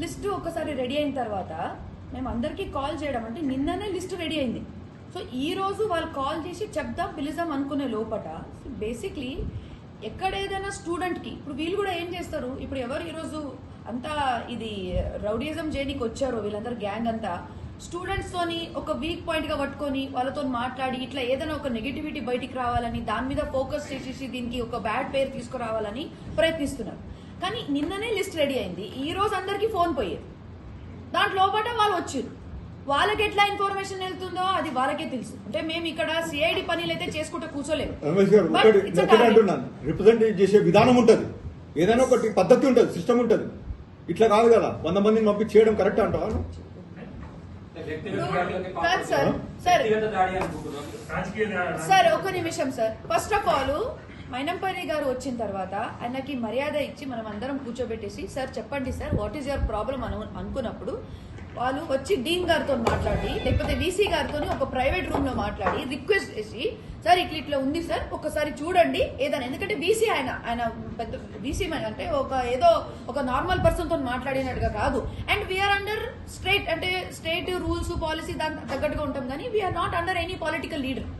List ఒకసారి ready అయిన తర్వాత మేము అందరికీ కాల్ చేయడం అంటే నిన్ననే లిస్ట్ రెడీ అయింది. సో ఈ రోజు వాళ్ళు కాల్ చేసి చెప్దాం పిలుద్దాం అనుకునే లోపట బేసిక్లీ ఎక్కడ ఏదైనా స్టూడెంట్కి ఇప్పుడు వీళ్ళు కూడా ఏం చేస్తారు, ఇప్పుడు ఎవరు ఈరోజు అంతా ఇది రౌడిజం చేయడానికి వచ్చారో వీళ్ళందరూ గ్యాంగ్ అంతా స్టూడెంట్స్తోని ఒక వీక్ పాయింట్గా పట్టుకొని వాళ్ళతో మాట్లాడి ఇట్లా ఏదైనా ఒక నెగిటివిటీ బయటికి రావాలని దాని మీద ఫోకస్ చేసేసి దీనికి ఒక బ్యాడ్ పేరు తీసుకురావాలని ప్రయత్నిస్తున్నారు. కానీ నిన్ననే లిస్ట్ రెడీ అయింది, ఈ రోజు అందరికీ ఫోన్ పోయేది, దాంట్లో పాటు వాళ్ళు వచ్చారు. వాళ్ళకి ఎట్లా ఇన్ఫర్మేషన్ వెళ్తుందో అది వాళ్ళకే తెలుసు. అంటే మేము ఇక్కడ సిఐడి పనులు అయితే చేసుకుంటూ కూర్చోలేము. రిప్రజెంట్ చేసే విధానం ఉంటది, ఏదైనా ఒకటి పద్ధతి ఉంటది, సిస్టమ్ ఉంటది. ఇట్లా కాదు కదా 100 మందిని పంపి చేయడం కరెక్ట్ అంటావా? సార్ ఒక నిమిషం sir. First of all Mynampally గారు వచ్చిన తర్వాత ఆయనకి మర్యాద ఇచ్చి మనం అందరం కూర్చోబెట్టేసి సార్ చెప్పండి sir what is your problem అనుకున్నప్పుడు వాళ్ళు వచ్చి డీన్ గారితో మాట్లాడి లేకపోతే వీసీ గారితో ఒక ప్రైవేట్ రూమ్ లో మాట్లాడి రిక్వెస్ట్ చేసి సార్ ఇట్లా ఉంది సార్ ఒకసారి చూడండి ఏదైనా, ఎందుకంటే బీసీ ఆయన పెద్ద బీసీ అంటే ఏదో ఒక నార్మల్ పర్సన్ తో మాట్లాడినట్టుగా కాదు. And we are under state rules policy దానికి తగ్గట్టుగా ఉంటాం, కానీ we are not under any political leader.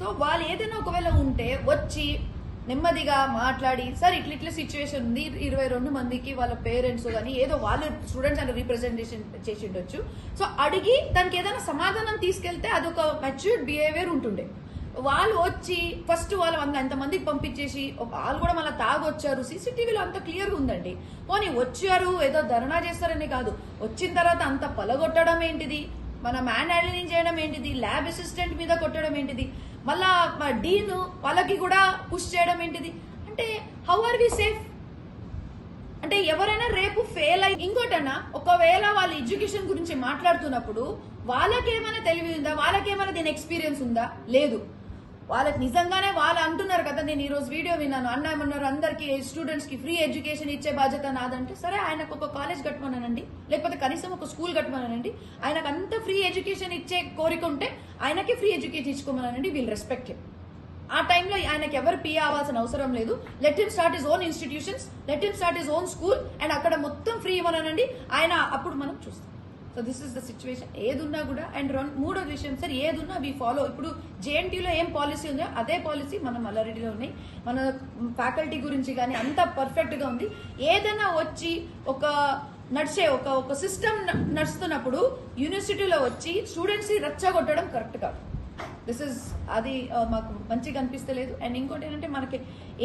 So వాళ్ళు ఏదైనా ఒకవేళ ఉంటే వచ్చి నెమ్మదిగా మాట్లాడి సార్ ఇట్లా సిచ్యువేషన్ ఉంది, 22 మందికి వాళ్ళ పేరెంట్స్ కానీ ఏదో వాళ్ళు స్టూడెంట్స్ అని రిప్రజెంటేషన్ చేసి ఉండొచ్చు. సో అడిగి దానికి ఏదైనా సమాధానం తీసుకెళ్తే అదొక మెచ్యూర్డ్ బిహేవియర్ ఉంటుండే. వాళ్ళు వచ్చి ఫస్ట్ వాళ్ళు ఎంతమందికి పంపించేసి వాళ్ళు కూడా మళ్ళీ తాగొచ్చారు, సీసీటీవీలో అంత క్లియర్గా ఉందండి. పోనీ వచ్చారు ఏదో ధర్నా చేస్తారనే కాదు, వచ్చిన తర్వాత అంత పలగొట్టడం ఏంటిది, మన మ్యాన్ హ్యాండ్లింగ్ చేయడం ఏంటిది, ల్యాబ్ అసిస్టెంట్ మీద కొట్టడం ఏంటిది, మళ్ళా డీన్ వాళ్ళకి కూడా పుష్ చేయడం ఏంటిది. అంటే హౌ ఆర్ వి సేఫ్? అంటే ఎవరైనా రేపు ఫెయిల్ అయ్యి ఇంకోటన్నా ఒకవేళ వాళ్ళ ఎడ్యుకేషన్ గురించి మాట్లాడుతున్నప్పుడు వాళ్ళకేమైనా తెలివి ఉందా, వాళ్ళకేమైనా దీని ఎక్స్పీరియన్స్ ఉందా? లేదు. వాళ్ళకి నిజంగానే వాళ్ళు అంటున్నారు కదా, నేను ఈ రోజు వీడియో విన్నాను, అన్న ఏమన్నారు అందరికి స్టూడెంట్స్ కి ఫ్రీ ఎడ్యుకేషన్ ఇచ్చే బాధ్యత నాదంటే సరే ఆయనకు ఒక కాలేజ్ కట్టమనండి, లేకపోతే కనీసం ఒక స్కూల్ కట్టమనండి. ఆయనకు అంత ఫ్రీ ఎడ్యుకేషన్ ఇచ్చే కోరిక ఉంటే ఆయనకి ఫ్రీ ఎడ్యుకేషన్ ఇచ్చుకోమనండి, వీల్ రెస్పెక్ట్. ఆ టైంలో ఆయనకి ఎవరు పిఏ అవ్వాల్సిన అవసరం లేదు. Let him start his own institutions, let him start his own school and అక్కడ మొత్తం ఫ్రీ ఇవ్వమనండి ఆయన, అప్పుడు మనం చూస్తాం. So this is the situation. ఏదున్నా కూడా అండ్ మూడో విషయం సార్, ఏదున్నా వి ఫాలో. ఇప్పుడు జేఎన్టీలో ఏం పాలసీ ఉందో అదే పాలసీ మన మల్లారెడ్డిలో ఉన్నాయి. మన ఫ్యాకల్టీ గురించి కానీ అంతా పర్ఫెక్ట్ గా ఉంది. ఏదైనా వచ్చి ఒక నడిచే ఒక సిస్టమ్ నడుస్తున్నప్పుడు యూనివర్సిటీలో వచ్చి స్టూడెంట్స్ రెచ్చగొట్టడం కరెక్ట్ కాదు. దిస్ ఇస్ అది మాకు మంచిగా అనిపిస్తలేదు. అండ్ ఇంకోటి ఏంటంటే మనకి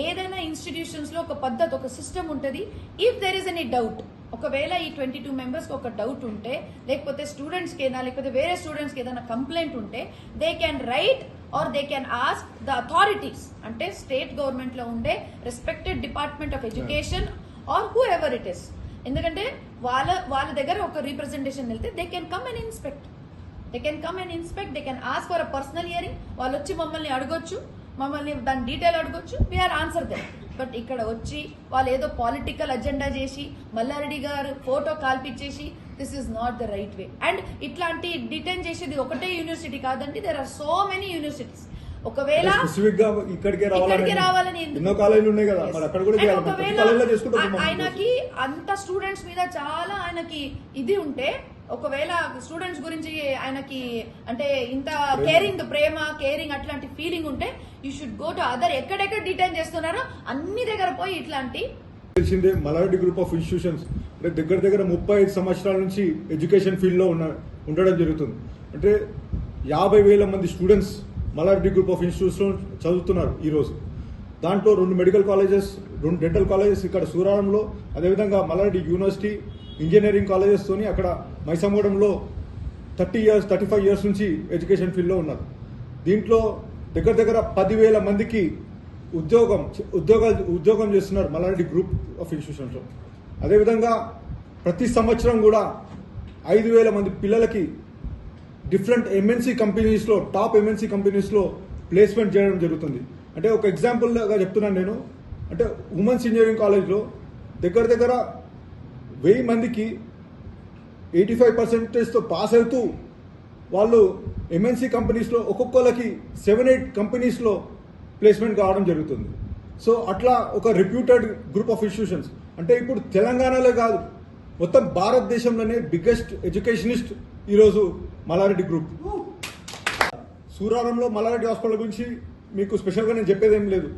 ఏదైనా ఇన్స్టిట్యూషన్స్ లో ఒక పద్ధతి ఒక సిస్టమ్ ఉంటుంది. If there is any doubt, ఒకవేళ ఈ 22 మెంబర్స్ ఒక డౌట్ ఉంటే లేకపోతే స్టూడెంట్స్ కి లేకపోతే వేరే స్టూడెంట్స్ కి ఏదైనా కంప్లైంట్ ఉంటే they can write are they can ask the authorities, అంటే స్టేట్ గవర్నమెంట్ లో ఉండే respected department of education or who ever it is. ఎందుకంటే వాళ్ళ దగ్గర ఒక రిప్రజెంటేషన్ వెళ్తే they can come and inspect, they can come and inspect, they can ask for a personal hearing. వాళ్ళు వచ్చి మమ్మల్ని అడగొచ్చు, మమ్మల్ని దాని డీటెయిల్ అడగొచ్చు, వీఆర్ ఆన్సర్ దెమ్. బట్ ఇక్కడ వచ్చి వాళ్ళు ఏదో పాలిటికల్ అజెండా చేసి మల్లారెడ్డి గారు ఫోటో కాల్పించేసి this is not the right way. And ఇట్లాంటి డిటైన్ చేసేది ఒకటే యూనివర్సిటీ కాదండి, there are so many universities. ఒకవేళ ఇక్కడికే రావాలని ఆయనకి అంత స్టూడెంట్స్ మీద చాలా ఆయనకి ఇది ఉంటే, ఒకవేళ స్టూడెంట్స్ గురించి ఆయనకి అంటే ఇంత ప్రేమ కేరింగ్ అట్లాంటి ఫీలింగ్ ఉంటే you should go to other. ఎక్కడెక్కడ డిటైన్ చేస్తున్నారో అన్ని దగ్గర పోయి ఇట్లాంటి తెలిసిందే. మల్లారెడ్డి గ్రూప్ ఆఫ్ ఇన్స్టిట్యూషన్స్ దగ్గర 35 సంవత్సరాల నుంచి ఎడ్యుకేషన్ ఫీల్డ్ లో ఉండడం జరుగుతుంది. అంటే 50,000 మంది students Malla Reddy group of institutes లో చదువుతున్నారు ఈ రోజు. దాంట్లో 2 మెడికల్ కాలేజెస్, 2 డెంటల్ కాలేజెస్ ఇక్కడ సూరారంలో, అదేవిధంగా మల్లారెడ్డి యూనివర్సిటీ ఇంజనీరింగ్ కాలేజెస్ తోని అక్కడ మైసమ్మగూడెంలో 35 ఇయర్స్ నుంచి ఎడ్యుకేషన్ ఫీల్డ్ లో ఉన్నారు. దీంట్లో దగ్గర 10,000 మందికి ఉద్యోగం చేస్తున్నారు మల్లారెడ్డి గ్రూప్ ఆఫ్ ఇన్స్టిట్యూషన్స్ లో. అదేవిధంగా ప్రతి సంవత్సరం కూడా 5,000 మంది పిల్లలకి డిఫరెంట్ ఎంఎన్సీ కంపెనీస్ లో, టాప్ ఎంఎన్సీ కంపెనీస్ లో ప్లేస్మెంట్ చేయడం జరుగుతుంది. అంటే ఒక ఎగ్జాంపుల్ గా చెప్తున్నాను నేను, అంటే ఉమెన్స్ ఇంజనీరింగ్ కాలేజ్ లో దగ్గర 1000 మందికి 85% తో పాస్ అవుతూ వాళ్ళు ఎంఎన్సీ కంపెనీస్ లో ఒక్కొక్కరికి 7-8 కంపెనీస్ లో ప్లేస్మెంట్ కావడం జరుగుతుంది. సో అట్లా ఒక రెప్యూటెడ్ గ్రూప్ ఆఫ్ ఇన్స్టిట్యూషన్స్. అంటే ఇప్పుడు తెలంగాణలో కాదు, మొత్తం భారతదేశంలోనే బిగ్గెస్ట్ ఎడ్యుకేషనిస్ట్ ఈరోజు మల్లారెడ్డి గ్రూప్. సూరారంలో మల్లారెడ్డి హాస్పిటల్ గురించి మీకు స్పెషల్గా నేను చెప్పేది ఏం లేదు.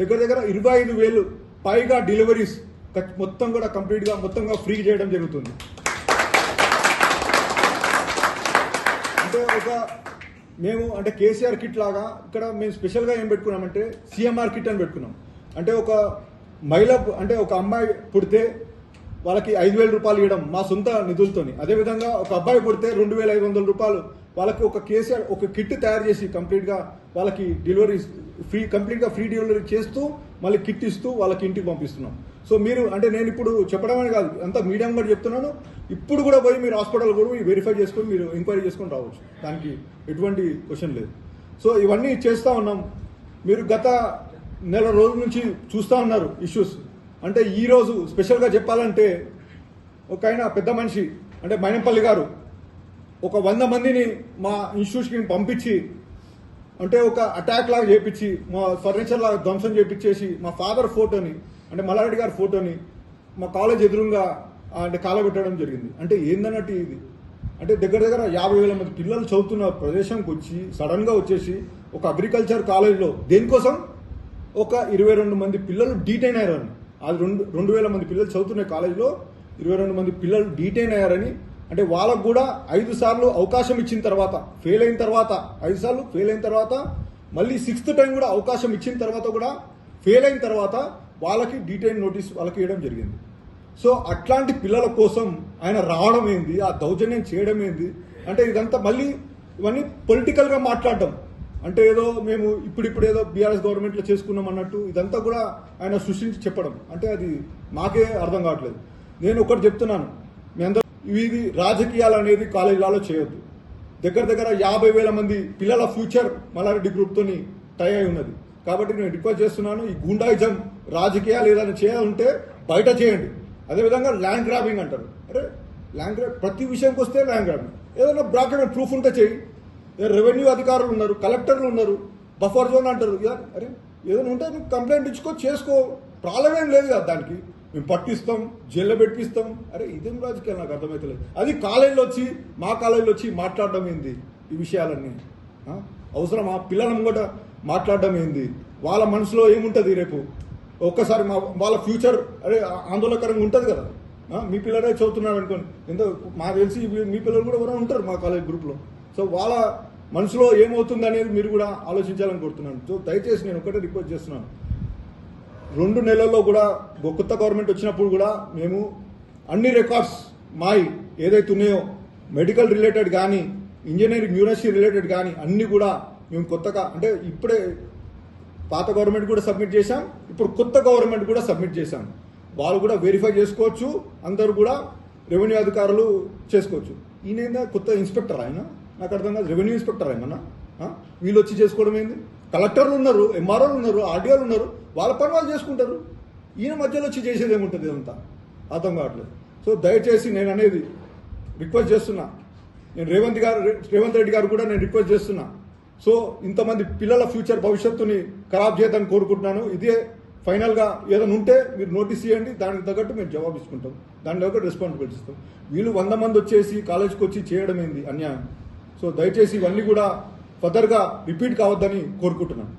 దగ్గర దగ్గర 25,000 పైగా డెలివరీస్ మొత్తం కూడా కంప్లీట్గా మొత్తంగా ఫ్రీ చేయడం జరుగుతుంది. అంటే మేము అంటే కేసీఆర్ కిట్ లాగా ఇక్కడ మేము స్పెషల్గా ఏం పెట్టుకున్నామంటే సిఎంఆర్ కిట్ అని పెట్టుకున్నాం. అంటే ఒక మహిళ అంటే ఒక అమ్మాయి పుడితే వాళ్ళకి 5,000 రూపాయలు ఇవ్వడం మా సొంత నిధులతోని. అదేవిధంగా ఒక అబ్బాయి పుడితే 2,500 రూపాయలు వాళ్ళకి ఒక కేసీఆర్ ఒక కిట్ తయారు చేసి కంప్లీట్గా వాళ్ళకి డెలివరీ కంప్లీట్గా ఫ్రీ డెలివరీ చేస్తూ మళ్ళీ కిట్ ఇస్తూ వాళ్ళకి ఇంటికి పంపిస్తున్నాం. సో మీరు అంటే నేను ఇప్పుడు చెప్పడమని కాదు, అంతా మీడియం కూడా చెప్తున్నాను. ఇప్పుడు కూడా పోయి మీరు హాస్పిటల్ కూడా వెరిఫై చేసుకొని మీరు ఎంక్వైరీ చేసుకొని రావచ్చు, దానికి ఎటువంటి క్వశ్చన్ లేదు. సో ఇవన్నీ చేస్తూ ఉన్నాం. మీరు గత నెల రోజుల నుంచి చూస్తూ ఉన్నారు ఇష్యూస్. అంటే ఈరోజు స్పెషల్గా చెప్పాలంటే ఒక ఆయన పెద్ద మనిషి అంటే మైనంపల్లి గారు ఒక 100 మందిని మా ఇన్స్టిట్యూట్కి పంపించి అంటే ఒక అటాక్ లాగా చేపించి మా ఫర్నిచర్ లాగా ధ్వంసం చేపించేసి మా ఫాదర్ ఫోటోని అంటే మల్లారెడ్డి గారి ఫోటోని మా కాలేజ్ ఎదురుగా అంటే కాలబెట్టడం జరిగింది. అంటే ఏందన్నట్టు ఇది అంటే దగ్గర దగ్గర 50,000 మంది పిల్లలు చదువుతున్న ప్రదేశానికి వచ్చి సడన్గా వచ్చేసి ఒక అగ్రికల్చర్ కాలేజ్లో దేనికోసం ఒక 22 మంది పిల్లలు డీటైన్ అయ్యారని. అది 2,000 మంది పిల్లలు చదువుతున్న కాలేజ్లో 22 మంది పిల్లలు డీటైన్ అయ్యారని. అంటే వాళ్ళకు కూడా 5 సార్లు అవకాశం ఇచ్చిన తర్వాత ఫెయిల్ అయిన తర్వాత 5 సార్లు ఫెయిల్ అయిన తర్వాత మళ్ళీ 6th టైం కూడా అవకాశం ఇచ్చిన తర్వాత కూడా ఫెయిల్ అయిన తర్వాత వాళ్ళకి డీటైన్ నోటీస్ వాళ్ళకి ఇవ్వడం జరిగింది. సో అట్లాంటి పిల్లల కోసం ఆయన రావడం ఏంది, ఆ దౌర్జన్యం చేయడం ఏంది అంటే ఇదంతా మళ్ళీ ఇవన్నీ పొలిటికల్గా మాట్లాడడం. అంటే ఏదో మేము ఇప్పుడు ఏదో బీఆర్ఎస్ గవర్నమెంట్లో చేసుకున్నాం అన్నట్టు ఇదంతా కూడా ఆయన సృష్టించి చెప్పడం అంటే అది మాకే అర్థం కావట్లేదు. నేను ఒకటి చెప్తున్నాను, మీ అందరూ ఇది రాజకీయాలు అనేది కాలేజీలలో చేయొద్దు. దగ్గర దగ్గర 50,000 మంది పిల్లల ఫ్యూచర్ మల్లారెడ్డి గ్రూప్తోని టై అయి ఉన్నది. కాబట్టి నేను రిక్వెస్ట్ చేస్తున్నాను, ఈ గూండాయిజం రాజకీయాలు ఏదైనా చేయాలంటే బయట చేయండి. అదేవిధంగా ల్యాండ్ గ్రాబింగ్ అంటారు, అరే ల్యాండ్ గ్రాబ్ ప్రతి విషయంకి వస్తే ల్యాండ్ గ్రాబింగ్ ఏదైనా డాక్యుమెంట్ ప్రూఫ్ ఉంటే చేయి. రెవెన్యూ అధికారులు ఉన్నారు, కలెక్టర్లు ఉన్నారు, బఫర్ జోన్ అంటారు. అరే ఏదైనా ఉంటే నువ్వు కంప్లైంట్ ఇచ్చుకో, చేసుకో, ప్రాబ్లం ఏం లేదు కదా, దానికి మేము పట్టిస్తాం, జైల్లో పెట్టిస్తాం. అరే ఇదేం రాజకీయాలు నాకు అర్థమవుతలేదు. అది కాలేజీలో వచ్చి మా కాలేజీలో వచ్చి మాట్లాడడం ఏంది, ఈ విషయాలన్నీ అవసరమా? పిల్లలను కూడా మాట్లాడడం ఏంది? వాళ్ళ మనసులో ఏముంటుంది రేపు ఒక్కసారి వాళ్ళ ఫ్యూచర్ అరే ఆందోళనకరంగా ఉంటుంది కదా. మీ పిల్లలే చదువుతున్నారు అనుకోండి, ఎంతో మాకు తెలిసి మీ పిల్లలు కూడా ఎవరైనా ఉంటారు మా కాలేజ్ గ్రూప్లో. సో వాళ్ళ మనసులో ఏమవుతుంది అనేది మీరు కూడా ఆలోచించాలని కోరుతున్నాను. సో దయచేసి నేను ఒకటే రిక్వెస్ట్ చేస్తున్నాను, 2 నెలల్లో కూడా కొత్త గవర్నమెంట్ వచ్చినప్పుడు కూడా మేము అన్ని రికార్డ్స్ మాయి ఏదైతే ఉన్నాయో మెడికల్ రిలేటెడ్ కానీ ఇంజనీరింగ్ యూనివర్సిటీ రిలేటెడ్ కానీ అన్ని కూడా మేము కొత్తగా అంటే ఇప్పుడే పాత గవర్నమెంట్ కూడా సబ్మిట్ చేశాం, ఇప్పుడు కొత్త గవర్నమెంట్ కూడా సబ్మిట్ చేశాం. వాళ్ళు కూడా వెరిఫై చేసుకోవచ్చు, అందరూ కూడా రెవెన్యూ అధికారులు చేసుకోవచ్చు. ఈయన కొత్త ఇన్స్పెక్టర్, ఆయన నాకు అర్థం కాదు, రెవెన్యూ ఇన్స్పెక్టర్ ఏమన్నా వీళ్ళు వచ్చి చేసుకోవడం ఏంది? కలెక్టర్లు ఉన్నారు, ఎంఆర్ఓలు ఉన్నారు, ఆర్డీఓలు ఉన్నారు, వాళ్ళ పని వాళ్ళు చేసుకుంటారు. ఈయన మధ్యలో వచ్చి చేసేది ఏముంటుంది, ఇదంతా అర్థం కావట్లేదు. సో దయచేసి నేను అనేది రిక్వెస్ట్ చేస్తున్నా, నేను రేవంత్ రెడ్డి గారు కూడా నేను రిక్వెస్ట్ చేస్తున్నా. సో ఇంతమంది పిల్లల ఫ్యూచర్ భవిష్యత్తుని ఖరాబ్ చేయదని కోరుకుంటున్నాను. ఇదే ఫైనల్గా ఏదైనా ఉంటే మీరు నోటీస్ ఇవ్వండి, దానికి తగ్గట్టు మేము జవాబు ఇచ్చుకుంటాం, దాని తగ్గట్టు రెస్పాన్సిబిలిటీ ఇస్తాం. వీళ్ళు 100 మంది వచ్చేసి కాలేజ్కి వచ్చి చేయడం ఏంది అన్యాయం. సో దయచేసి ఇవన్నీ కూడా ఫర్దర్గా రిపీట్ కావద్దని కోరుకుంటున్నాను.